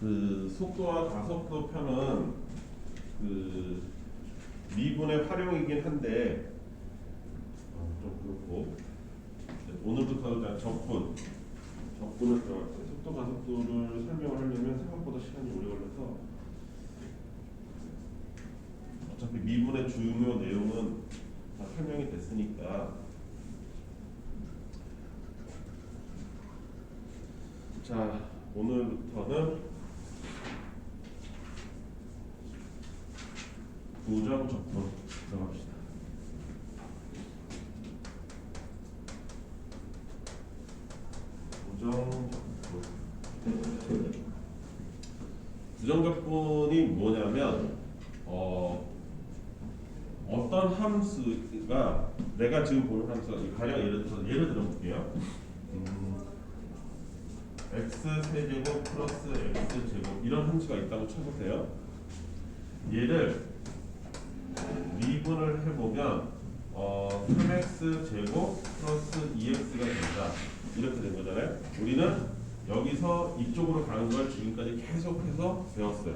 그 속도와 가속도 편은 그 미분의 활용이긴 한데 좀 그렇고 오늘부터 적분을 들어갈 때 속도 가속도를 설명을 하려면 생각보다 시간이 오래 걸려서 어차피 미분의 중요 내용은 다 설명이 됐으니까 자 오늘부터는 부정 적분 들어갑시다. 부정적분이 뭐냐면 어떤 함수가 내가 지금 보는 함수가 가령 예를 들어볼게요. x 세제곱 플러스 x 제곱 이런 함수가 있다고 쳐보세요. 얘를 미분을 해보면 3x 제곱 플러스 2x가 된다 이렇게 된 거잖아요. 우리는 여기서 이쪽으로 가는 걸 지금까지 계속해서 배웠어요.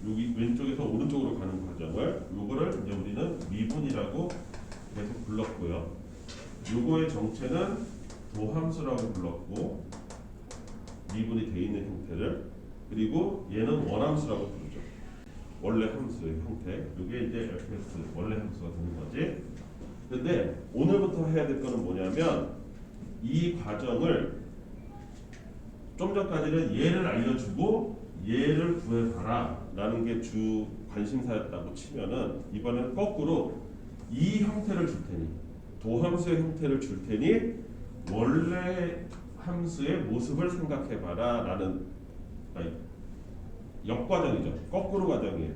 여기 왼쪽에서 오른쪽으로 가는 과정을 요거를 이제 우리는 미분이라고 계속 불렀고요. 요거의 정체는 도함수라고 불렀고 미분이 돼 있는 형태를, 그리고 얘는 원함수라고 부르죠. 원래 함수의 형태. 요게 이제 fx 원래 함수가 되는 거지. 근데 오늘부터 해야 될 거는 뭐냐면 이 과정을 좀 전까지는 얘를 알려주고 얘를 구해봐라 라는 게 주 관심사였다고 치면은 이번에는 거꾸로 이 형태를 줄 테니 도함수의 형태를 줄 테니 원래 함수의 모습을 생각해봐라 라는 역과정이죠. 거꾸로 과정이에요.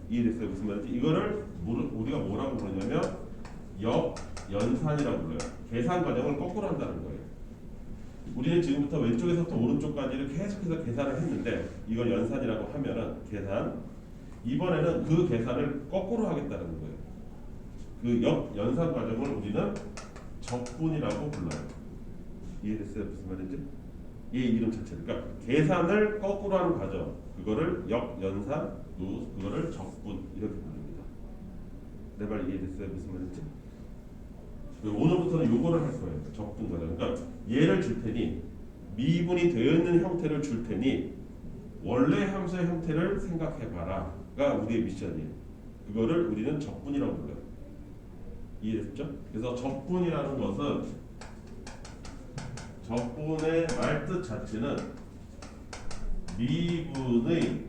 이해됐어요? 무슨 말인지. 이거를 우리가 뭐라고 부르냐면 역연산이라고 불러요. 계산 과정을 거꾸로 한다는 거예요. 우리는 지금부터 왼쪽에서부터 오른쪽까지를 계속해서 계산을 했는데 이걸 연산이라고 하면은 계산, 이번에는 그 계산을 거꾸로 하겠다는 거예요. 그 역연산 과정을 우리는 적분이라고 불러요. 이해됐어요? 무슨 말인지? 얘 이름 자체를. 그러니까 계산을 거꾸로 하는 과정, 그거를 역연산, 그거를 적분 이렇게 부릅니다. 내 말 이해됐어요? 무슨 말인지? 오늘부터는 요거를 할 거예요. 적분 과정. 그러니까 얘를 줄 테니 미분이 되어 있는 형태를 줄 테니 원래 함수의 형태를 생각해봐라가 우리의 미션이에요. 그거를 우리는 적분이라고 불러요. 이해됐죠? 그래서 적분이라는 것은 적분의 말뜻 자체는 미분의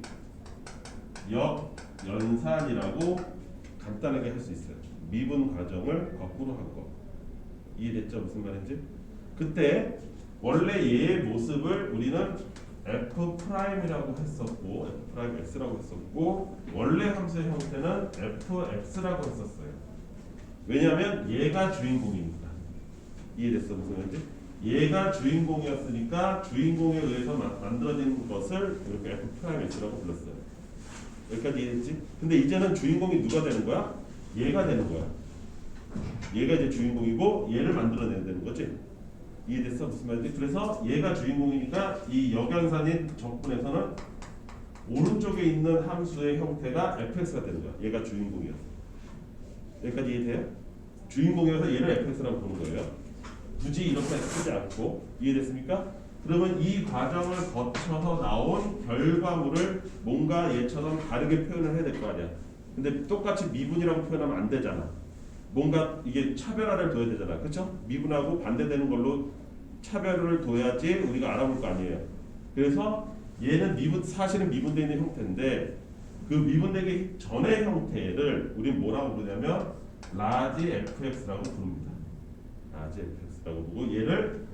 역연산이라고 간단하게 할 수 있어요. 미분 과정을 거꾸로 한 거. 이해됐죠? 무슨 말인지? 그때 원래 얘의 모습을 우리는 f'이라고 했었고 f'x라고 했었고 원래 함수의 형태는 fx라고 했었어요. 왜냐하면 얘가 주인공입니다. 이해됐어? 무슨 말인지? 얘가 주인공이었으니까 주인공에 의해서 만들어진 것을 이렇게 f'x라고 불렀어요. 여기까지 이해됐지? 근데 이제는 주인공이 누가 되는 거야? 얘가 되는 거야. 얘가 이제 주인공이고 얘를 만들어내야 되는 거지. 이해됐어? 무슨 말인지? 그래서 얘가 주인공이니까 이 역연산인 적분에서는 오른쪽에 있는 함수의 형태가 fx가 되는 거야. 얘가 주인공이었어. 여기까지 이해돼요? 주인공이어서 얘를 fx라고 부르는 거예요. 굳이 이렇게 쓰지 않고. 이해됐습니까? 그러면 이 과정을 거쳐서 나온 결과물을 뭔가 얘처럼 다르게 표현을 해야 될 거 아니야. 근데 똑같이 미분이라고 표현하면 안 되잖아. 뭔가 이게 차별화를 둬야 되잖아. 그렇죠? 미분하고 반대되는 걸로 차별을 둬야지 우리가 알아볼 거 아니에요. 그래서 얘는 사실은 미분되어 있는 형태인데 그 미분되기 전의 형태를 우리는 뭐라고 부르냐면 라지 fx라고 부릅니다. 라지 fx라고 부르고 얘를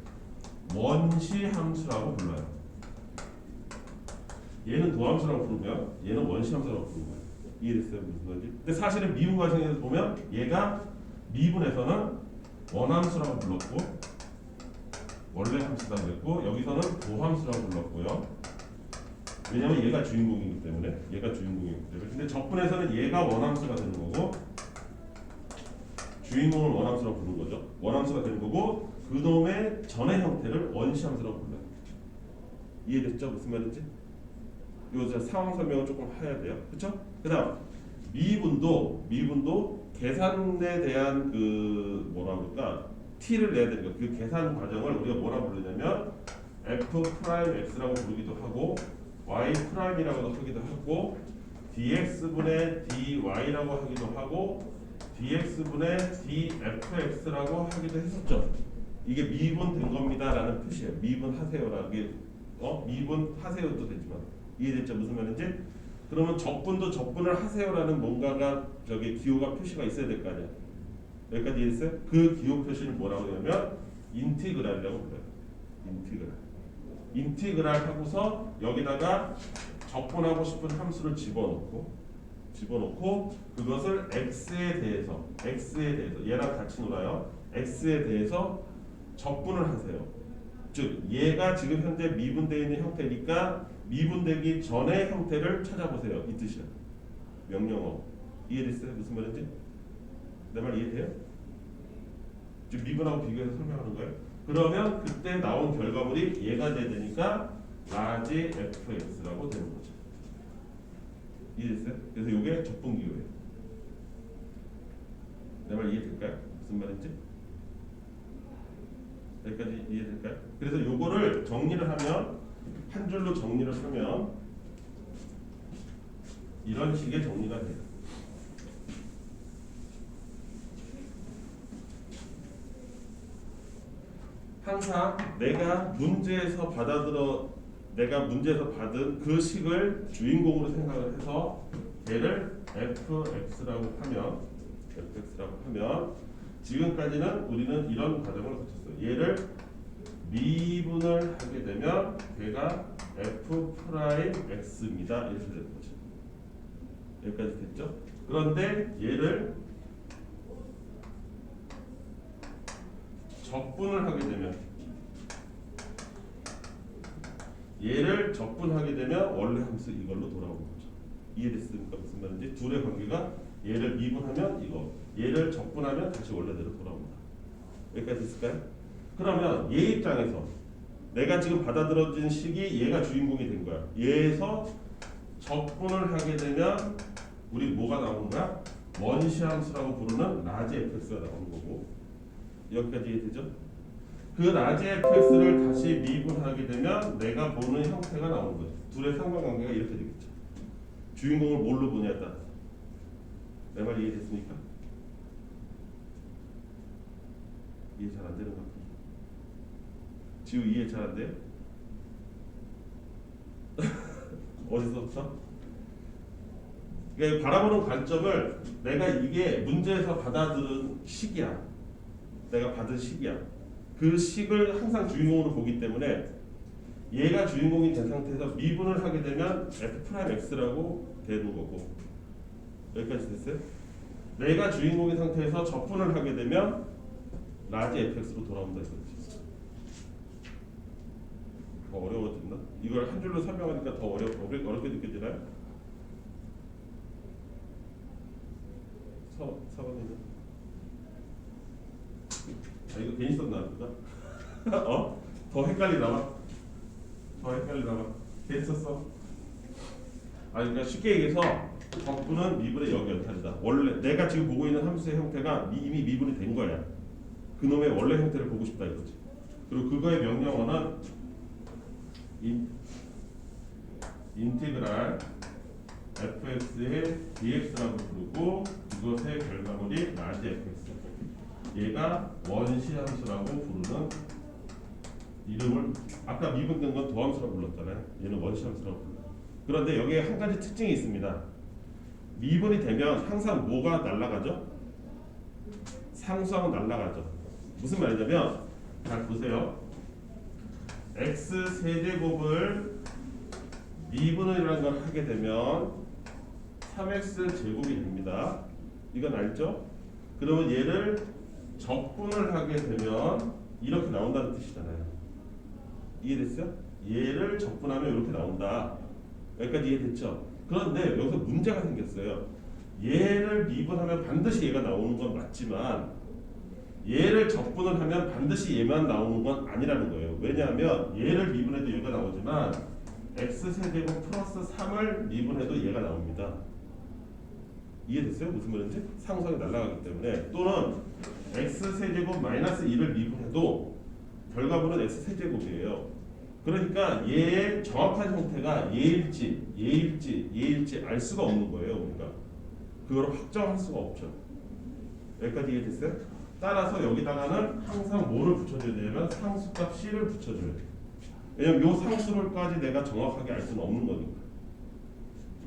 원시 함수라고 불러요. 얘는 도함수라고 부르고요. 얘는 원시 함수라고 부르는 거예요. 이해됐어요? 무슨 말인지? 근데 사실은 미분 과정에서 보면 얘가 미분에서는 원함수라고 불렀고 원래 함수라고 그랬고 여기서는 도함수라고 불렀고요. 왜냐면 얘가 주인공이기 때문에. 근데 적분에서는 얘가 원함수가 되는 거고 주인공을 원함수라고 부르는 거죠. 원함수가 되는 거고 그 다음에 전의 형태를 원시함수라고 불러요. 이해됐죠? 무슨 말인지? 요 상황 설명을 조금 해야 돼요. 그렇죠? 그다음 미분도 계산에 대한 그 뭐라 그럴까 t를 내야 되는 거. 그 계산 과정을 우리가 뭐라 부르냐면 f 프라임 x라고 부르기도 하고 y 프라임이라고도 하기도 하고 dx분의 dy라고 하기도 하고 dx분의 dfx라고 하기도 했었죠. 이게 미분된 겁니다라는 뜻이에요. 미분하세요라는 게 미분하세요도 되지만 이해됐죠? 무슨 말인지? 그러면 적분을 하세요라는 뭔가가 저기 기호가 표시가 있어야 될 거 아니야. 여기까지 이해됐어요? 그 기호 표시를 뭐라고 하냐면 인티그랄이라고 불러요. 인티그랄 하고서 여기다가 적분하고 싶은 함수를 집어넣고 그것을 x에 대해서 얘랑 같이 놀아요. x에 대해서 적분을 하세요. 즉 얘가 지금 현재 미분되어 있는 형태니까 미분되기 전의 형태를 찾아보세요. 이 뜻이야. 명령어. 이해됐어요? 무슨 말인지? 내 말 이해돼요? 지금 미분하고 비교해서 설명하는 거예요. 그러면 그때 나온 결과물이 얘가 돼야 되니까 라지 fx라고 되는 거죠. 이해됐어요? 그래서 이게 적분 기호예요. 내 말 이해될까요? 무슨 말인지? 여기까지 이해될까요? 그래서 요거를 정리를 하면 한 줄로 정리를 하면 이런 식의 정리가 돼요. 항상 내가 문제에서 받은 그 식을 주인공으로 생각을 해서 얘를 fx라고 하면 지금까지는 우리는 이런 과정을 거쳤어요. 얘를 미분을 하게 되면 걔가 f 프라임 x입니다. 이렇게 되는 거죠. 여기까지 됐죠? 그런데 얘를 적분을 하게 되면 원래 함수 이걸로 돌아오는 거죠. 이해됐습니까? 무슨 말인지? 둘의 관계가 얘를 미분하면 이거, 얘를 적분하면 다시 원래대로 돌아옵니다. 여기까지 있을까요? 그러면 얘 입장에서 내가 지금 받아들여진 식이 얘가 주인공이 된 거야. 얘에서 적분을 하게 되면 우리 뭐가 나오는 거야? 원시함수라고 부르는 라지 fx가 나오는 거고. 여기까지 이해되죠? 그 라지 fx를 다시 미분하게 되면 내가 보는 형태가 나오는 거죠. 둘의 상관관계가 이렇게 되겠죠. 주인공을 뭘로 보냐에 따라서. 내 말 이해됐습니까? 이해 잘 안 되는 것 같아요. 지우 이해 잘 안 돼요? 어디서부터? 그러니까 바라보는 관점을 내가 이게 문제에서 받아들은 식이야. 내가 받은 식이야. 그 식을 항상 주인공으로 보기 때문에 얘가 주인공이 된 상태에서 미분을 하게 되면 f'x라고 되는 거고. 여기까지 됐어요? 내가 주인공인 상태에서 적분을 하게 되면 라지 fx로 돌아온다 이거지. 더 어려워졌나? 이걸 한 줄로 설명하니까 더 어렵게 느껴지나요? 사관님은? 이거 괜히 썼나 보다. 더 헷갈리나 봐. 괜히 썼어. 그러니까 쉽게 얘기해서 적분은 미분의 역연탈이다. 원래 내가 지금 보고 있는 함수의 형태가 이미 미분이 된 거야. 그놈의 원래 형태를 보고 싶다 이거지. 그리고 그거의 명령어는 인티그랄 fx의 dx라고 부르고 그것의 결과물이 라지 fx. 얘가 원시함수라고 부르는 이름을 아까 미분된 건 도함수라고 불렀잖아요. 얘는 원시함수라고 불러요. 그런데 여기에 한 가지 특징이 있습니다. 미분이 되면 항상 뭐가 날아가죠? 상수항은 날아가죠. 무슨 말이냐면 잘 보세요. x 세제곱을 미분이라는 걸 하게 되면 3x 제곱이 됩니다. 이건 알죠? 그러면 얘를 적분을 하게 되면 이렇게 나온다는 뜻이잖아요. 이해됐어요? 얘를 적분하면 이렇게 나온다. 여기까지 이해됐죠? 그런데 여기서 문제가 생겼어요. 얘를 미분하면 반드시 얘가 나오는 건 맞지만 얘를 적분을 하면 반드시 얘만 나오는 건 아니라는 거예요. 왜냐하면 얘를 미분해도 얘가 나오지만 x세제곱 플러스 3을 미분해도 얘가 나옵니다. 이해됐어요? 무슨 말인지? 상수항이 날아가기 때문에. 또는 x세제곱 마이너스 2를 미분해도 결과물은 x세제곱이에요. 그러니까 얘의 정확한 형태가 얘일지 알 수가 없는 거예요. 우리가 그걸 확정할 수가 없죠. 여기까지 이해됐어요? 따라서 여기다가는 항상 뭐를 붙여줘야 되냐면 상수값 c를 붙여줘야 돼. 왜냐면 요 상수를까지 내가 정확하게 알 수는 없는 거니까.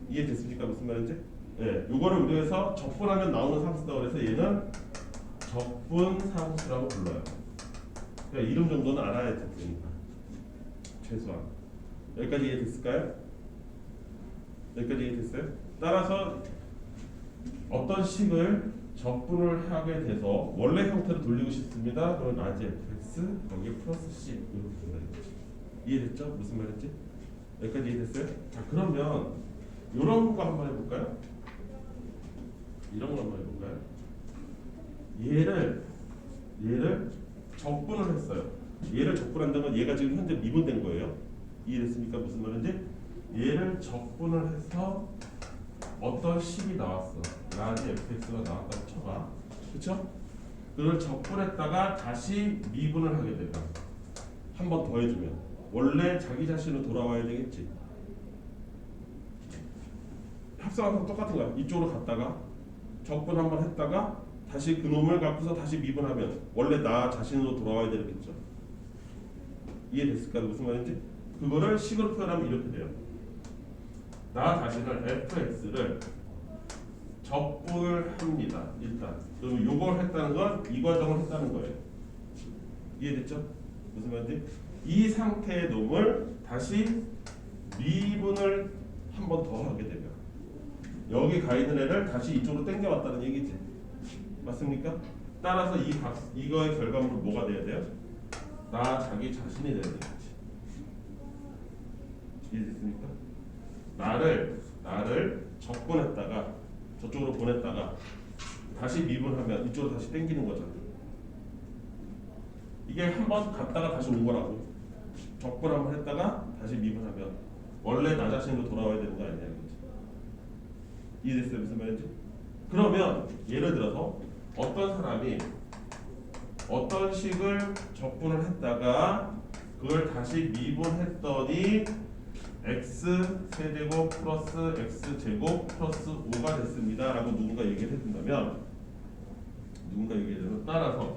이해됐습니까? 무슨 말인지? 네, 요거를 우리에서 적분하면 나오는 상수다 그래서 얘는 적분 상수라고 불러요. 그러니까 이름 정도는 알아야 되니까. 최소한. 여기까지 이해됐을까요? 여기까지 이해됐어요? 따라서 어떤 식을 적분을 하게 돼서 원래 형태로 돌리고 싶습니다. 그럼 라지 fx 거기에 플러스 c 이렇게 된다 이거지. 이해됐죠? 무슨 말인지? 여기까지 이해됐어요? 자 그러면 이런 거 한번 해볼까요? 이런 거 한번 해볼까요? 얘를 적분을 했어요. 얘를 적분한다는 건 얘가 지금 현재 미분된 거예요. 이해됐습니까? 무슨 말인지? 얘를 적분을 해서 어떤 식이 나왔어. 라지 fx가 나왔다고 쳐봐. 그쵸? 그걸 적분했다가 다시 미분을 하게 되면 한 번 더 해주면 원래 자기 자신으로 돌아와야 되겠지. 합성항상 똑같은 거야. 이쪽으로 갔다가 적분 한 번 했다가 다시 그놈을 갖고서 다시 미분하면 원래 나 자신으로 돌아와야 되겠죠. 이해됐을까? 무슨 말인지? 그거를 식으로 표현하면 이렇게 돼요. 나 자신을 fx를 적분을 합니다. 일단 그럼 요걸 했다는 건 이 과정을 했다는 거예요. 이해됐죠? 무슨 말인지? 이 상태의 놈을 다시 미분을 한 번 더 하게 되면 여기 가 있는 애를 다시 이쪽으로 당겨왔다는 얘기지. 맞습니까? 따라서 이거의 결과물은 뭐가 돼야 돼요? 나 자기 자신이 돼야 되겠지. 이해됐습니까? 나를 적분했다가 저쪽으로 보냈다가 다시 미분하면 이쪽으로 다시 당기는 거잖아. 이게 한 번 갔다가 다시 온 거라고. 적분 한 번 했다가 다시 미분하면 원래 나 자신으로 돌아와야 되는 거 아니냐 이거지. 이해됐어요? 무슨 말인지? 그러면 예를 들어서 어떤 사람이 어떤 식을 적분을 했다가 그걸 다시 미분했더니 x세제곱 플러스 x제곱 플러스 5가 됐습니다 라고 누군가 얘기를 해준다면 따라서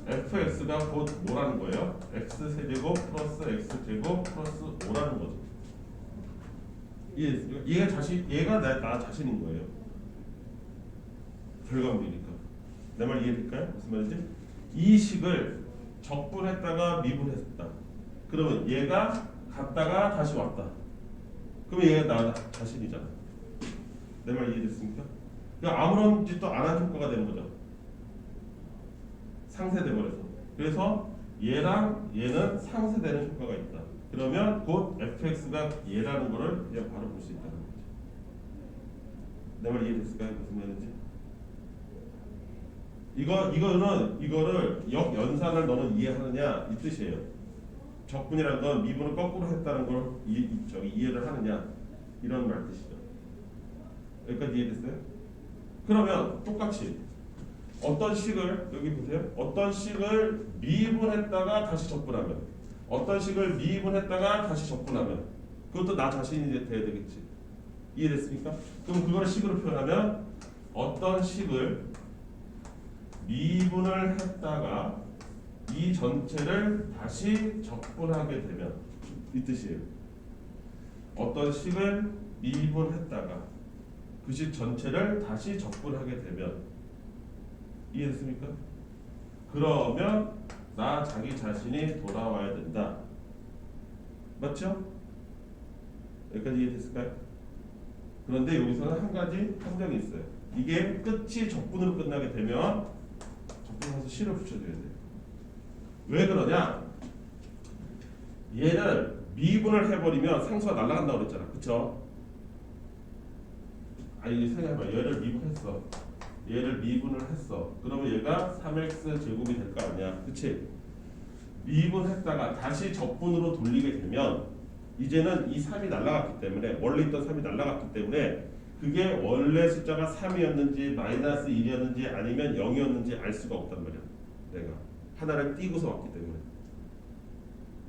fx가 곧 뭐라는 거예요? x세제곱 플러스 x제곱 플러스 5라는 거죠. 얘가 나 자신인 거예요. 결과물이니까. 내 말 이해될까요? 무슨 말인지? 이 식을 적분했다가 미분했다. 그러면 얘가 갔다가 다시 왔다. 그러면 얘가 나 자신이잖아. 내 말 이해됐습니까? 그러니까 아무런 짓도 안 한 효과가 되는 거죠. 상쇄돼 버려서. 그래서 얘랑 얘는 상쇄되는 효과가 있다. 그러면 곧 fx가 얘라는 거를 그냥 바로 볼 수 있다는 거죠. 내 말 이해됐을까요? 무슨 말인지? 이거를 역연산을 너는 이해하느냐 이 뜻이에요. 적분이란 건 미분을 거꾸로 했다는 걸 이해를 하느냐 이런 말 뜻이죠. 여기까지 이해됐어요? 그러면 똑같이 어떤 식을 여기 보세요. 어떤 식을 미분했다가 다시 적분하면 어떤 식을 미분했다가 다시 적분하면 그것도 나 자신이 돼야 되겠지. 이해됐습니까? 그럼 그걸 식으로 표현하면 어떤 식을 미분을 했다가 이 전체를 다시 적분하게 되면 이 뜻이에요. 어떤 식을 미분했다가 그 식 전체를 다시 적분하게 되면 이해됐습니까? 그러면 나 자기 자신이 돌아와야 된다. 맞죠? 여기까지 이해됐을까요? 그런데 여기서는 한 가지 함정이 있어요. 이게 끝이 적분으로 끝나게 되면 적분해서 실을 붙여줘야 돼요. 왜 그러냐? 얘를 미분을 해버리면 상수가 날아간다고 그랬잖아. 그쵸? 아니 생각해봐. 얘를 미분을 했어. 그러면 얘가 3x 제곱이 될 거 아니야. 그치? 미분했다가 다시 적분으로 돌리게 되면 이제는 이 3이 날라갔기 때문에 원래 있던 3이 날라갔기 때문에 그게 원래 숫자가 3이었는지 마이너스 1이었는지 아니면 0이었는지 알 수가 없단 말이야. 내가 하나를 띄고서 왔기 때문에.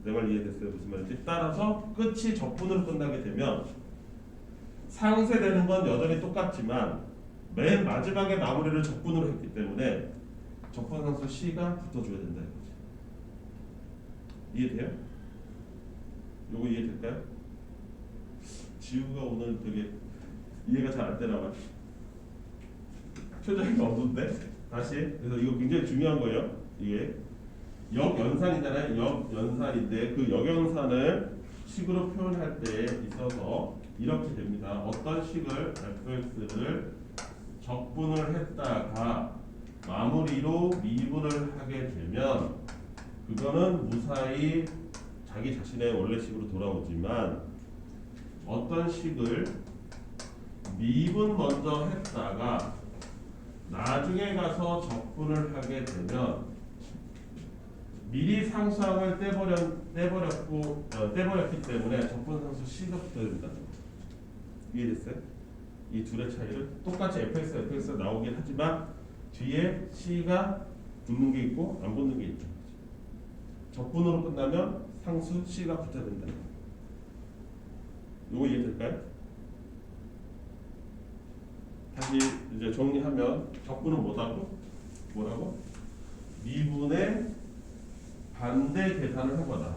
내 말 이해됐어요? 무슨 말인지? 따라서 끝이 적분으로 끝나게 되면 상쇄되는 건 여전히 똑같지만 맨 마지막에 마무리를 적분으로 했기 때문에 적분상수 C가 붙어줘야 된다 이거지. 이해돼요? 요거 이해될까요? 지우가 오늘 되게 이해가 잘 안 되나 봐요. 표정이 없는데? 다시. 그래서 이거 굉장히 중요한 거예요. 이게 역연산이잖아요. 역연산인데 그 역연산을 식으로 표현할 때 있어서 이렇게 됩니다. 어떤 식을 fx를 적분을 했다가 마무리로 미분을 하게 되면 그거는 무사히 자기 자신의 원래 식으로 돌아오지만 어떤 식을 미분 먼저 했다가 나중에 가서 적분을 하게 되면 미리 상수항을 떼버렸기 때문에 적분상수 C가 붙어야 된다. 이해됐어요? 이 둘의 차이를 똑같이 fx가 나오긴 하지만 뒤에 C가 붙는 게 있고 안 붙는 게 있죠. 적분으로 끝나면 상수 C가 붙어야 된다. 이거 이해될까요? 다시 이제 정리하면 적분은 뭐라고? 미분의 반대 계산을 한 거다.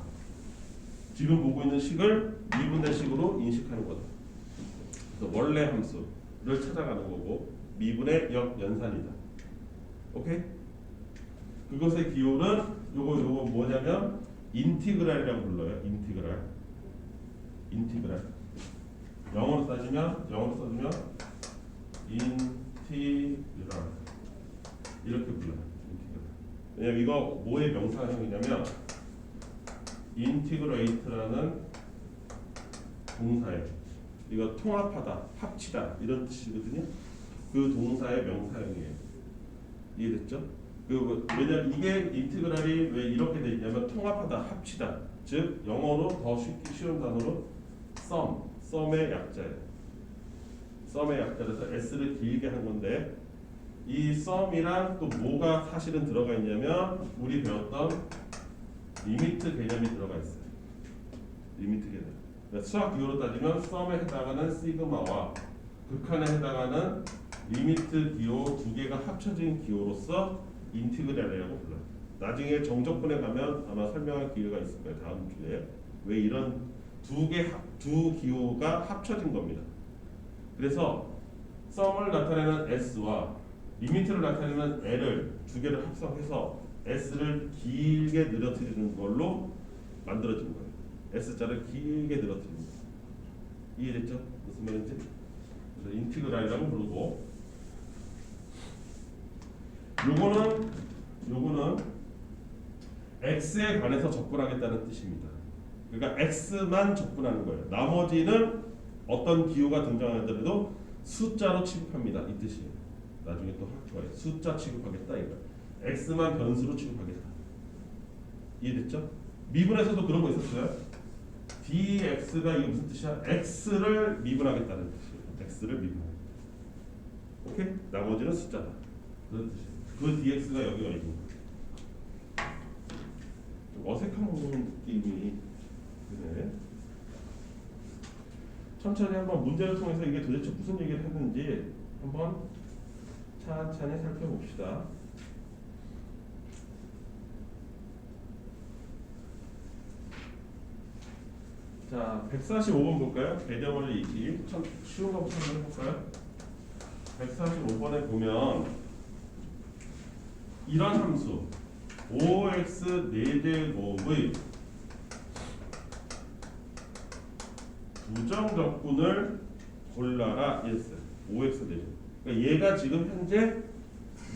지금 보고 있는 식을 미분의 식으로 인식하는 거다. 그래서 원래 함수를 찾아가는 거고 미분의 역연산이다. 오케이? 그것의 기호는 요거 뭐냐면 인티그랄이라고 불러요. 인티그랄. 영어로 써주면 인티그랄 이렇게 불러요. 왜냐면 이거 뭐의 명사형이냐면 인티그레이트라는 동사예요. 이거 통합하다, 합치다 이런 뜻이거든요. 그 동사의 명사형이에요. 이해됐죠? 왜냐면 이게 인티그랄이 왜 이렇게 돼 있냐면 통합하다, 합치다. 즉 영어로 더 쉬운 단어로 썸의 약자예요. 썸의 약자라서 s를 길게 한 건데 이 썸이랑 또 뭐가 사실은 들어가 있냐면 우리 배웠던 리미트 개념이 들어가 있어요. 리미트 개념. 그러니까 수학 기호로 따지면 썸에 해당하는 시그마와 극한에 해당하는 리미트 기호 두 개가 합쳐진 기호로서 인티그랄이라고 불러요. 나중에 정적분에 가면 아마 설명할 기회가 있을 거예요. 다음 주에 왜 이런 두 기호가 합쳐진 겁니다. 그래서 썸을 나타내는 s와 리미트를 나타내는 L을 두 개를 합성해서 S를 길게 늘어뜨리는 걸로 만들어진 거예요. S자를 길게 늘어뜨리는 거예요. 이해됐죠? 무슨 말인지? 그래서 인티그랄이라고 부르고 요거는 X에 관해서 적분하겠다는 뜻입니다. 그러니까 X만 적분하는 거예요. 나머지는 어떤 기호가 등장하더라도 숫자로 취급합니다. 이 뜻이에요. 나중에 또 할 거예요. 숫자 취급하겠다 이거. x만 변수로 취급하겠다. 이해됐죠? 미분에서도 그런 거 있었어요. dx가 이게 무슨 뜻이야? x를 미분하겠다는 뜻이에요. x를 미분하겠다. 오케이? 나머지는 숫자다. 그런 뜻이에요. 그 dx가 여기가 있는 거예요. 좀 어색한 느낌이 드네. 천천히 한번 문제를 통해서 이게 도대체 무슨 얘기를 했는지 한번 천천히 살펴봅시다. 자, 145번 볼까요? 배경을 얘기. 참 쉬운 거부터 한번 해볼까요? 145번에 보면 이런 함수 5x 4제곱의 부정적분을 골라라 이랬어요. 5x 4제곱. 그러니까 얘가 지금 현재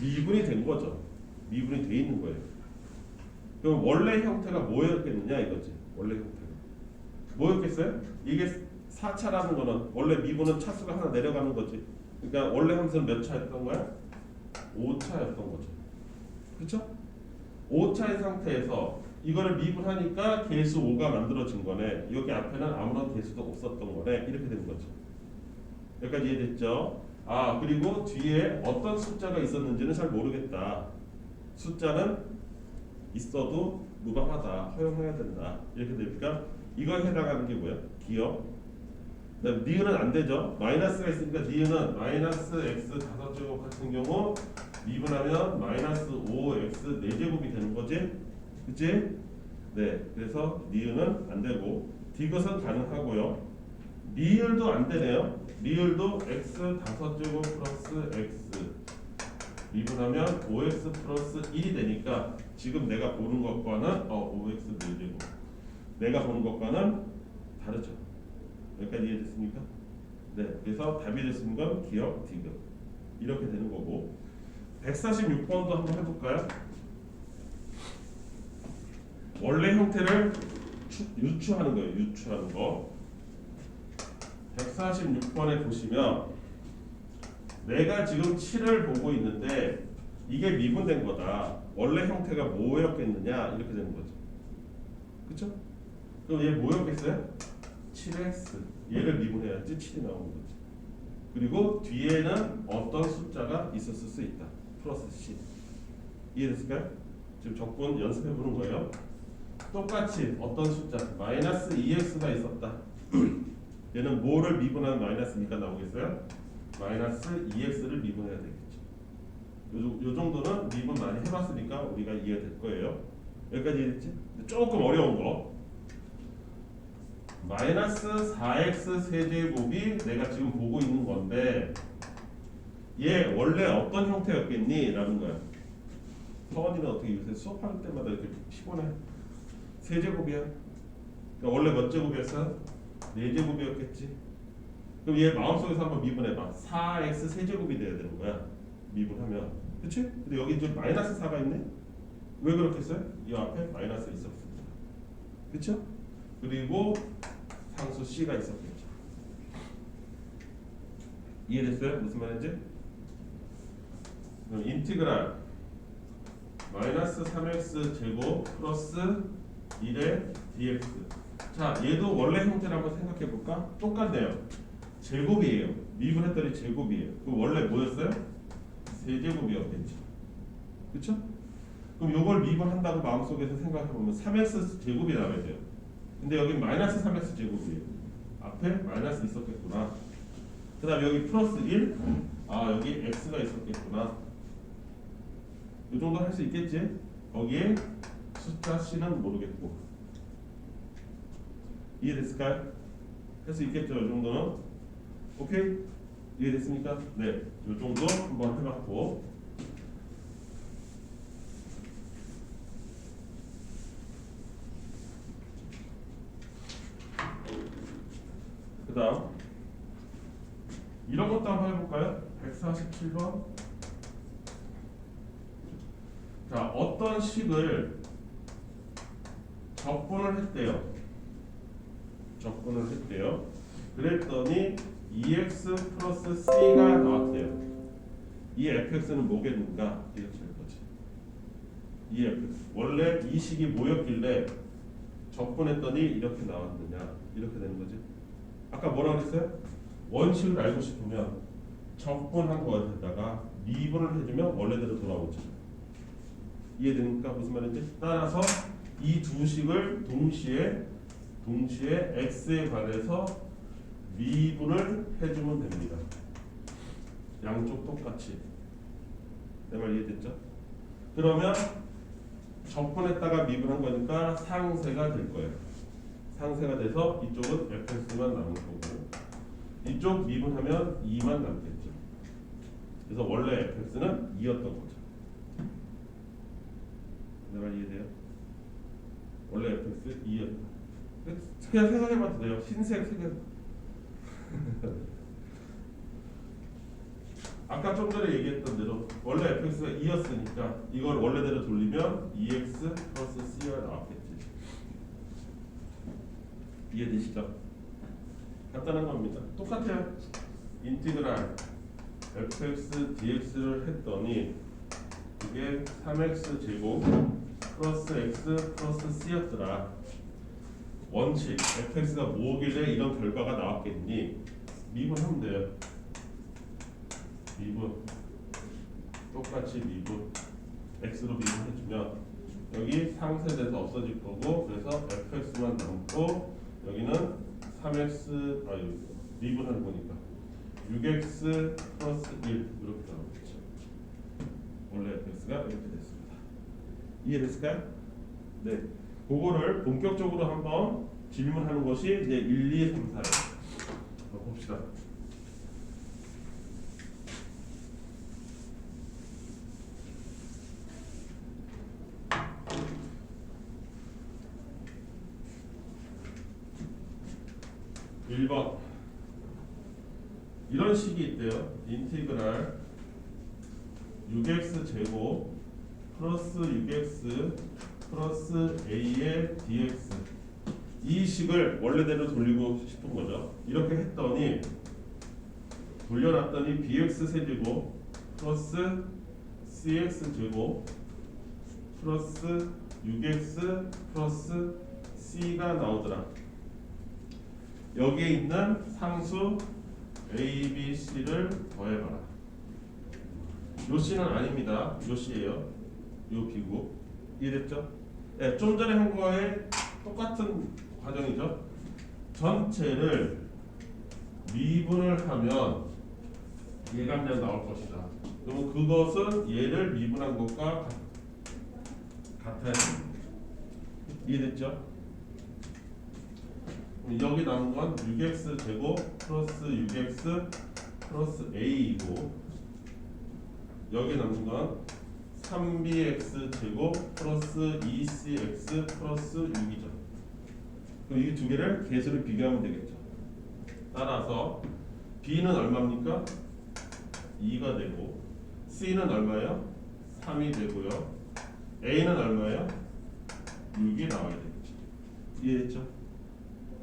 미분이 된 거죠. 미분이 돼 있는 거예요. 그럼 원래 형태가 뭐였겠느냐 이거지. 원래 형태가 뭐였겠어요? 이게 4차라는 거는 원래 미분은 차수가 하나 내려가는 거지. 그러니까 원래 함수는 몇 차였던 거야? 5차였던 거죠. 그렇죠? 5차의 상태에서 이거를 미분하니까 개수 5가 만들어진 거네. 여기 앞에는 아무런 개수도 없었던 거네. 이렇게 되는 거죠. 여기까지 이해됐죠? 아, 그리고 뒤에 어떤 숫자가 있었는지는 잘 모르겠다. 숫자는 있어도 무방하다. 허용해야 된다. 이렇게 되니까 이거에 해당하는 게 뭐야? 기억. 그다음 니은은 안 되죠. 마이너스가 있으니까 니은은 마이너스 x 5제곱 같은 경우 미분하면 마이너스 5x 4제곱이 되는 거지. 그치? 네. 그래서 니은은 안 되고 디귿은 가능하고요. 리을도 안 되네요. 리을도 x 5제곱 플러스 x 미분하면 5x 플러스 1이 되니까 지금 내가 보는 것과는 5x 4제곱 내가 보는 것과는 다르죠. 여기까지 이해됐습니까? 네. 그래서 답이 됐는 건 기억, 디귿 이렇게 되는 거고 146번도 한번 해볼까요? 원래 형태를 유추하는 거예요. 유추하는 거. 146번에 보시면 내가 지금 7을 보고 있는데 이게 미분된 거다. 원래 형태가 뭐였겠느냐 이렇게 되는 거죠. 그쵸? 그럼 얘 뭐였겠어요? 7x. 얘를 미분해야지 7이 나오는 거지. 그리고 뒤에는 어떤 숫자가 있었을 수 있다. 플러스 c. 이해됐을까요? 지금 적분 연습해 보는 거예요. 똑같이 어떤 숫자 마이너스 2x가 있었다. 얘는 뭐를 미분하면 마이너스니까 나오겠어요? 마이너스 2x를 미분해야 되겠죠. 요 정도는 미분 많이 해봤으니까 우리가 이해될 거예요. 여기까지 이해됐지? 조금 어려운 거. 마이너스 4x 세제곱이 내가 지금 보고 있는 건데 얘 원래 어떤 형태였겠니? 라는 거야. 성원이는 어떻게 요새 수업할 때마다 이렇게 피곤해. 세제곱이야. 그러니까 원래 몇 제곱이었어? 4제곱이었겠지. 그럼 얘 마음속에서 한번 미분해봐. 4x 세제곱이 돼야 되는 거야. 미분하면. 그치? 근데 여기 이제 마이너스 4가 있네? 왜 그렇겠어요? 이 앞에 마이너스 있었습니다. 그쵸? 그리고 상수 c가 있었겠죠. 이해됐어요? 무슨 말인지? 그럼 인티그랄 마이너스 3x 제곱 플러스 1의 dx. 자, 얘도 원래 형태를 한번 생각해 볼까? 똑같네요. 제곱이에요. 미분했더니 제곱이에요. 그럼 원래 뭐였어요? 세제곱이었겠죠. 그쵸? 그럼 요걸 미분한다고 마음속에서 생각해 보면 3x 제곱이 나와야 돼요. 근데 여기 마이너스 3x 제곱이에요. 앞에 마이너스 있었겠구나. 그 다음에 여기 플러스 1. 아, 여기 x가 있었겠구나. 이 정도 할 수 있겠지? 거기에 숫자 c는 모르겠고. 이해됐을까요? 할 수 있겠죠? 이 정도는. 오케이? 이해됐습니까? 네, 이 정도 한번 해봤고. 그 다음 이런 것도 한번 해볼까요? 147번. 자, 어떤 식을 적분을 했대요. 적분을 했대요. 그랬더니 2x 플러스 c가 나왔대요. 이 fx는 뭐겠는가? 이렇게 될 거지. 이 fx. 원래 이 식이 뭐였길래 적분했더니 이렇게 나왔느냐? 이렇게 되는 거지. 아까 뭐라고 그랬어요? 원식을 알고 싶으면 적분한 거에다가 미분을 해주면 원래대로 돌아오죠. 이해됩니까? 무슨 말인지? 따라서 이 두 식을 동시에 x에 관해서 미분을 해주면 됩니다. 양쪽 똑같이. 내 말 이해됐죠? 그러면 적분했다가 미분한 거니까 상세가 될 거예요. 상세가 돼서 이쪽은 fx만 남을 거고 이쪽 미분하면 2만 남겠죠. 그래서 원래 fx는 2였던 거죠. 내 말 이해돼요? 원래 fx 2였다. 그냥 생각해봐도 돼요. 흰색 색은 아까 좀 전에 얘기했던 대로 원래 fx가 2였으니까 이걸 원래대로 돌리면 2x 플러스 c가 나왔겠지. 이해되시죠? 간단한 겁니다. 똑같아요. 인티그랄 fx dx를 했더니 이게 3x 제곱 플러스 x 플러스 c였더라. 원칙 fx가 뭐길래 이런 결과가 나왔겠니? 미분하면 돼요. 미분 똑같이 미분 x로 미분해주면 여기 상쇄돼서 없어질 거고 그래서 fx만 남고 여기는 3x 미분하는 거니까 6x 플러스 1 이렇게 나오겠죠. 원래 fx가 이렇게 됐습니다. 이해됐을까요? 네. 그거를 본격적으로 한번 질문하는 것이 이제 1, 2, 3, 4예요. 봅시다. (1번) 이런 식이 있대요. 인티그랄 6x 제곱 플러스 6x 플러스 a의 dx 이 식을 원래대로 돌리고 싶은 거죠. 이렇게 했더니 돌려놨더니 bx 세제곱 플러스 cx 제곱 플러스 6x 플러스 c가 나오더라. 여기에 있는 상수 a, b, c를 더해봐라. 요 c는 아닙니다. 요 c예요. 요 b고 이해됐죠? 네, 좀 전에 한 거에 똑같은 과정이죠. 전체를 미분을 하면 얘가 그냥 나올 것이다. 그러면 그것은 얘를 미분한 것과 같아야 됩니다. 이해됐죠? 여기 남은 건 6x 제곱 플러스 6x 플러스 a이고 여기 남은 건 3bx 제곱 플러스 2cx 플러스 6이죠. 그럼 이 두 개를 개수를 비교하면 되겠죠. 따라서 b는 얼마입니까? 2가 되고 c는 얼마예요? 3이 되고요. a는 얼마예요? 6이 나와야 되겠죠. 이해했죠?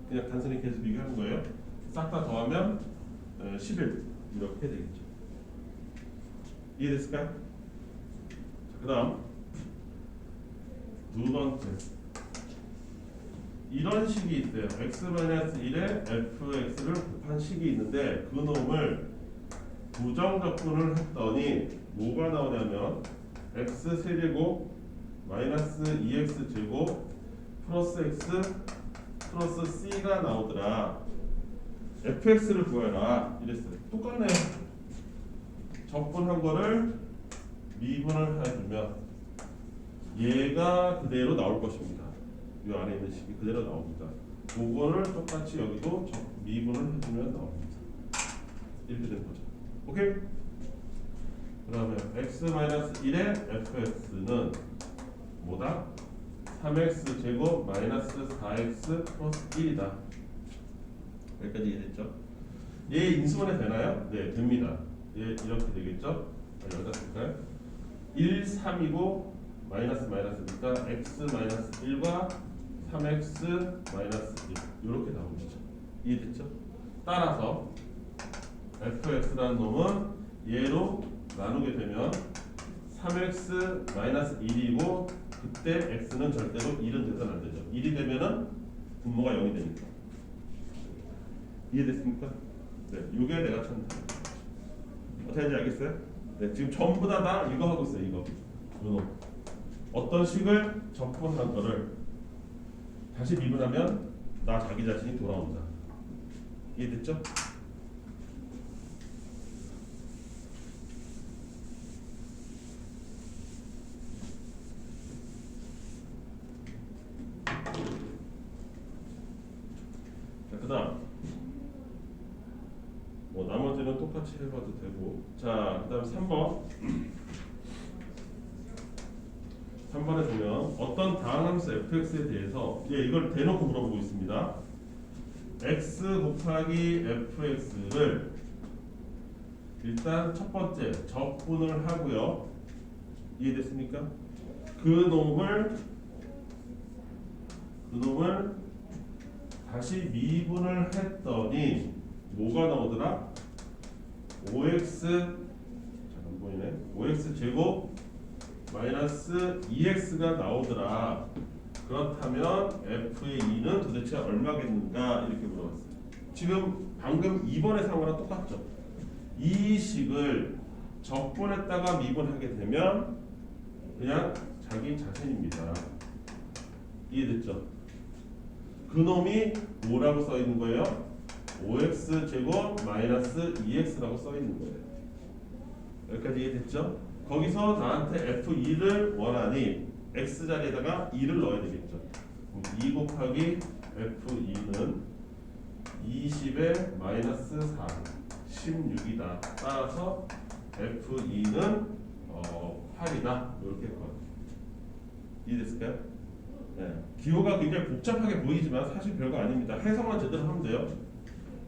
그냥 단순히 개수 비교하는 거예요. 싹 다 더하면 11 이렇게 되겠죠. 이해됐을까요? 그 다음 두 번째 이런 식이 있어요. x-1에 fx를 곱한 식이 있는데 그 놈을 부정적분을 했더니 뭐가 나오냐면 x 세제곱 마이너스 2x 제곱 플러스 x 플러스 c가 나오더라. fx를 구해라 이랬어요. 똑같네요. 적분한 거를 미분을 해주면 얘가 그대로 나올 것입니다. 이 안에 있는 식이 그대로 나옵니다. 그거를 똑같이 여기도 미분을 해주면 나옵니다. 이렇게 된 거죠. 오케이? 그러면 x-1의 fx는 뭐다? 3x 제곱 마이너스 4x 플러스 1이다. 여기까지 이해됐죠? 얘 인수분해 되나요? 네, 됩니다. 얘 이렇게 되겠죠? 여기다 쓸까요? 1, 3이고 마이너스 마이너스니까 x 마이너스 1과 3x 마이너스 1 이렇게 나오겠죠. 이해됐죠? 따라서 fx라는 놈은 얘로 나누게 되면 3x 마이너스 1이고 그때 x는 절대로 1은 돼서는 안 되죠. 1이 되면은 분모가 0이 되니까. 이해됐습니까? 네, 이게 내가 찾는 어떻게 하는지 알겠어요? 네, 지금 전부 다 이거 하고 있어요. 이거. 어떤 식을 적분한 거를 다시 미분하면 나 자기 자신이 돌아온다. 이해됐죠? 그 다음 나머지는 똑같이 해봐도 되고 자 그 다음 3번 3번에 보면 어떤 다항함수 fx에 대해서 이걸 대놓고 물어보고 있습니다. x 곱하기 fx를 일단 첫 번째 적분을 하고요. 이해됐습니까? 그 놈을 다시 미분을 했더니 뭐가 나오더라? 5x 잠깐 보이네. 5x 제곱 마이너스 2x가 나오더라. 그렇다면 f의 2는 도대체 얼마겠는가 이렇게 물어봤어요. 지금 방금 2번의 상황이랑 똑같죠. 이 식을 적분했다가 미분하게 되면 그냥 자기 자신입니다. 이해됐죠? 그놈이 뭐라고 써 있는 거예요? 5x 제곱 마이너스 2x라고 써 있는 거예요. 여기까지 이해됐죠? 거기서 나한테 f2를 원하니 x 자리에다가 2를 넣어야 되겠죠. 2 곱하기 f2는 20에 마이너스 4, 16이다. 따라서 f2는 8이다. 이렇게 했거든요. 이해됐을까요? 네. 기호가 굉장히 복잡하게 보이지만 사실 별거 아닙니다. 해석만 제대로 하면 돼요.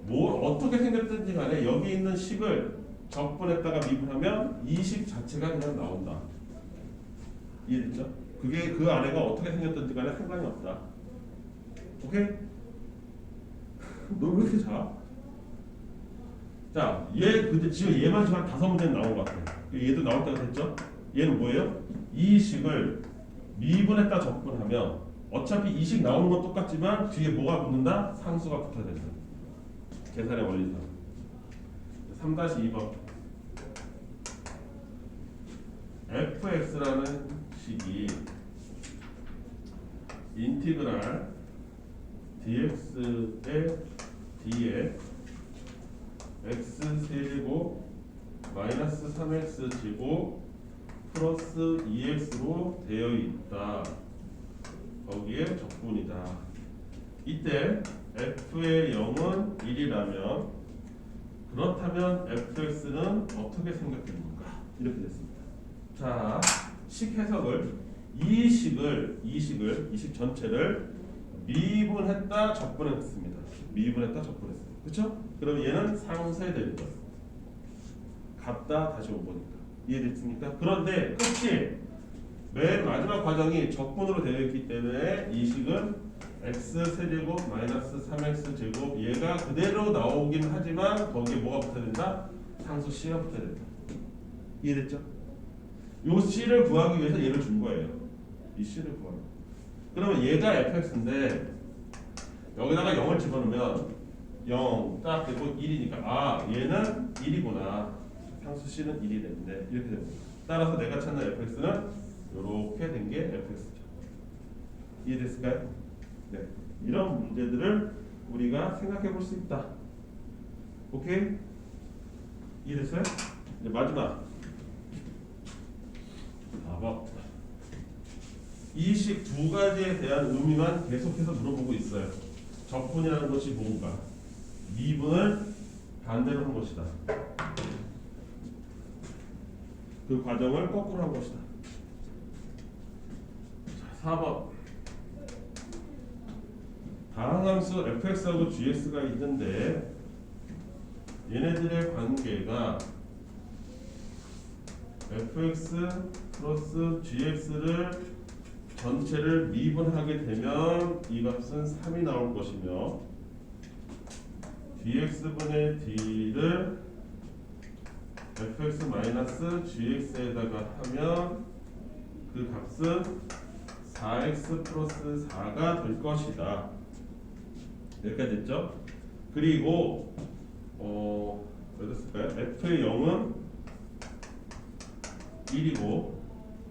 뭐 어떻게 생겼든지 간에 여기 있는 식을 적분했다가 미분하면 이 식 자체가 그냥 나온다. 이해됐죠? 그게 그 안에가 어떻게 생겼든지 간에 상관이 없다. 오케이? 너 왜 이렇게 자? 자, 근데 지금 얘만 지금 한 5문제는 나온 것 같아. 얘도 나올 때가 됐죠? 얘는 뭐예요? 이 식을 미분했다 적분하면 어차피 이 식 나오는 건 똑같지만 뒤에 뭐가 붙는다? 상수가 붙어야 된다. 계산의 원리상. 3-2번. fx라는 식이 인티그랄 dx의 d에 x 세제곱 마이너스 3x 제곱 플러스 2x로 되어 있다. 거기에 적분이다. 이때 f의 0은 1이라면 그렇다면 fx는 어떻게 생각되는가? 이렇게 됐습니다. 자, 식 해석을 이 식 전체를 미분했다 적분했습니다. 미분했다 적분했습니다. 그렇죠? 그럼 얘는 상쇄되는 거예요. 같다 다시 5번이니까. 이해됐습니까? 그런데 끝이 맨 마지막 과정이 적분으로 되어 있기 때문에 이 식은 x 세제곱 마이너스 3x 제곱 얘가 그대로 나오긴 하지만 거기에 뭐가 붙어야 된다? 상수 c가 붙어야 된다. 이해됐죠? 요 c를 구하기 위해서 얘를 준 거예요. 이 c를 구하기. 그러면 얘가 fx인데 여기다가 0을 집어넣으면 0 딱 되고 1이니까 아 얘는 1이구나. 상수 c는 1이 되는데 이렇게 됩니다. 따라서 내가 찾는 fx는 이렇게 된 게 fx죠. 이해됐을까요? 네. 이런 문제들을 우리가 생각해 볼 수 있다. 오케이? 이해됐어요? 이제 마지막 4번. 이 식 두 가지에 대한 의미만 계속해서 물어보고 있어요. 적분이라는 것이 뭔가, 미분을 반대로 한 것이다. 그 과정을 거꾸로 한 것이다. 자, 4번. 다항함수 fx하고 gx가 있는데 얘네들의 관계가 fx 플러스 gx를 전체를 미분하게 되면 이 값은 3이 나올 것이며 dx분의 d를 fx 마이너스 gx에다가 하면 그 값은 4x 플러스 4가 될 것이다. 여기까지 됐죠? 그리고 어떻을까요? f의 0은 1이고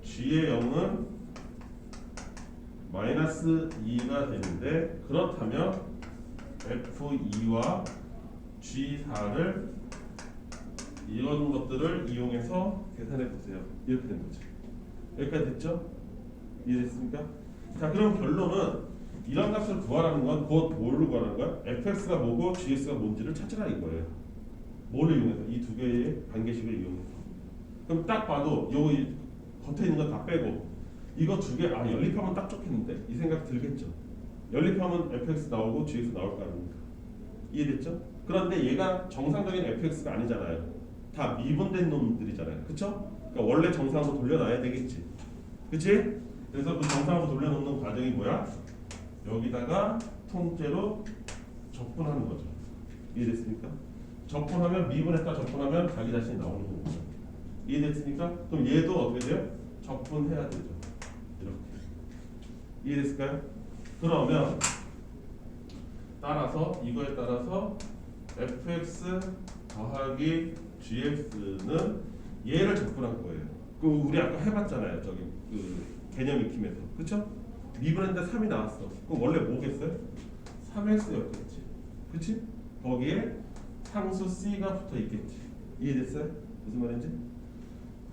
g의 0은 마이너스 2가 되는데 그렇다면 f2와 g4를 이런 것들을 이용해서 계산해 보세요. 이렇게 된 거죠. 여기까지 됐죠? 이해됐습니까? 자, 그럼 결론은 이런 값을 구하라는 건 곧 뭐를 구하라는 거야? fx가 뭐고 gx가 뭔지를 찾으라 이거예요. 뭐를 이용해서? 이 두 개의 관계식을 이용해서. 그럼 딱 봐도 요 겉에 있는 거 다 빼고 이거 두 개 연립하면 딱 좋겠는데 이 생각 들겠죠. 연립하면 fx 나오고 gx 나올 거 아닙니까? 이해됐죠? 그런데 얘가 정상적인 fx가 아니잖아요. 다 미분된 놈들이잖아요. 그쵸? 그러니까 원래 정상으로 돌려놔야 되겠지. 그치? 그래서 그 정상으로 돌려놓는 과정이 뭐야? 여기다가 통째로 적분하는 거죠. 이해됐습니까? 적분하면 미분했다 적분하면 자기 자신이 나오는 거죠. 이해됐습니까? 그럼 얘도 어떻게 돼요? 적분해야 되죠. 이렇게. 이해됐을까요? 그러면 따라서 이거에 따라서 fx 더하기 gx는 얘를 적분한 거예요. 그 우리 아까 해봤잖아요. 저기 그 개념 익힘에서. 그쵸? 미분했는데 3이 나왔어. 그럼 원래 뭐겠어요? 3x였겠지. 그치? 거기에 상수 c가 붙어 있겠지. 이해됐어요? 무슨 말인지?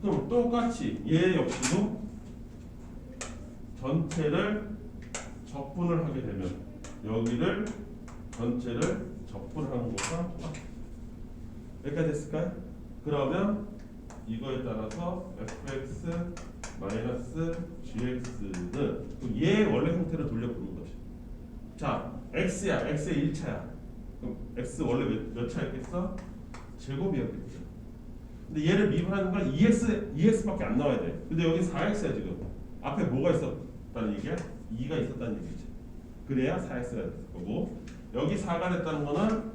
그럼 똑같이 얘 역시도 전체를 적분을 하게 되면 여기를 전체를 적분하는 것과 똑같아. 여기까지 됐을까요? 그러면 이거에 따라서 fx 마이너스 gx는 얘 원래 형태로 돌려보는 거지. 자, x야. x의 1차야. 그럼 x 원래 몇 차였겠어? 제곱이었겠죠. 근데 얘를 미분하는 건 2x밖에 안 나와야 돼. 근데 여기 4x야 지금. 앞에 뭐가 있었다는 얘기야? 2가 있었다는 얘기지. 그래야 4x가 됐을 거고 여기 4가 됐다는 거는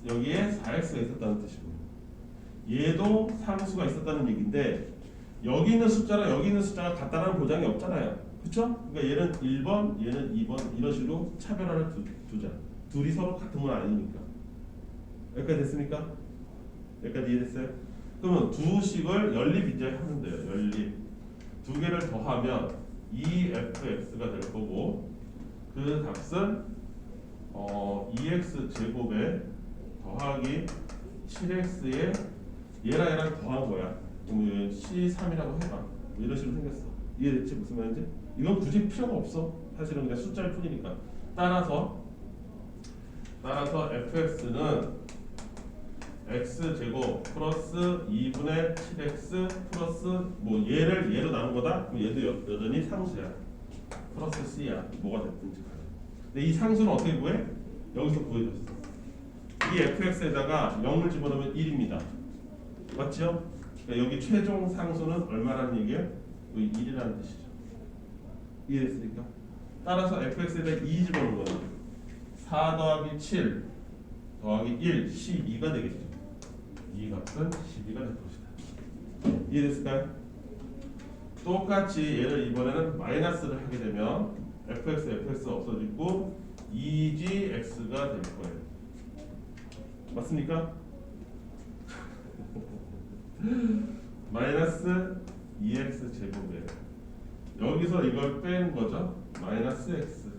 여기에 4x가 있었다는 뜻이고 얘도 상수가 있었다는 얘기인데 여기 있는 숫자랑 여기 있는 숫자가 같다는 보장이 없잖아요. 그쵸? 그러니까 얘는 1번, 얘는 2번 이런 식으로 차별화를 두자. 둘이 서로 같은 건 아니니까. 여기까지 됐습니까? 여기까지 이해됐어요? 그러면 두 식을 연립이제하면 돼요. 연립. 두 개를 더하면 2fx가 될 거고 그 값은 2x 제곱에 더하기 7x에 얘랑 얘랑 더한 거야. 그럼 C3이라고 해봐. 이런 식으로 생겼어. 이해됐지? 무슨 말인지? 이건 굳이 필요가 없어. 사실은 그냥 숫자일 뿐이니까. 따라서 fx는 x제곱 플러스 2분의 7x 플러스 뭐 얘를 얘로 나눈 거다? 그럼 얘도 여전히 상수야. 플러스 c야. 뭐가 됐든지 간에. 근데 이 상수는 어떻게 구해? 여기서 구해줬어. 이 fx에다가 0을 집어넣으면 1입니다. 맞죠? 그러니까 여기 최종 상수는 얼마라는 얘기예요? 1이라는 뜻이죠. 이해됐습니까? 따라서 fx에다 2 집어넣는 거는 4 더하기 7 더하기 1, 12가 되겠죠. 이 값은 12가 될 것이다. 이해됐을까요? 똑같이 얘를 이번에는 마이너스를 하게 되면 fx 없어지고 2gx가 될 거예요. 맞습니까? 마이너스 2x 제곱에 여기서 이걸 뺀 거죠. 마이너스 x.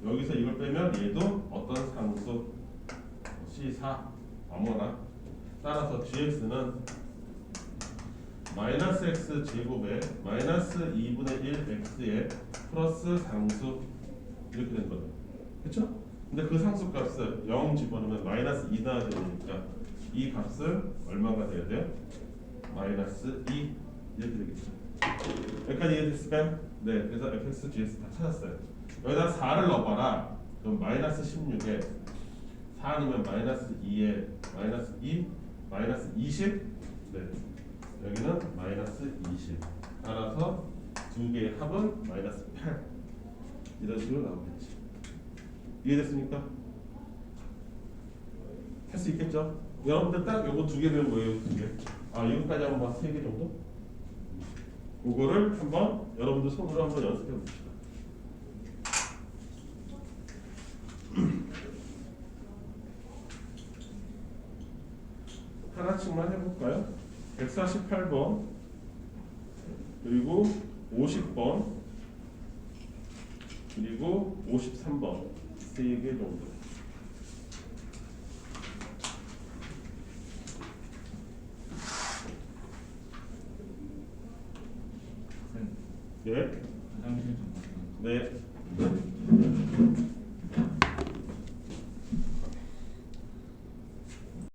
여기서 이걸 빼면 얘도 어떤 상수 C4 아무거나. 따라서 gx는 마이너스 x 제곱에 마이너스 2분의 1 x에 플러스 상수 이렇게 된 거죠. 그렇죠? 근데 그 상수 값을 0 집어넣으면 마이너스 2 나와야 되니까 이 값을 얼마가 돼야 돼요? 마이너스 2 이렇게 되겠죠. 여기까지 이해됐을까요? 네, 그래서 fx, gx 다 찾았어요. 여기다 4를 넣어봐라. 그럼 마이너스 16에 4 아니면 마이너스 2에 마이너스 2, 마이너스 20. 네, 여기는 마이너스 20. 따라서 두 개의 합은 마이너스 8. 이런 식으로 나오겠지. 이해됐습니까? 할 수 있겠죠? 여러분들 딱 요거 두 개 배운 거예요. 두 개. 아, 여기까지 한번 봐서 3개 정도? 그거를 한번 여러분들 손으로 한번 연습해 봅시다. 하나씩만 해볼까요? 148번 그리고 50번 그리고 53번 3개 정도. 네. 네.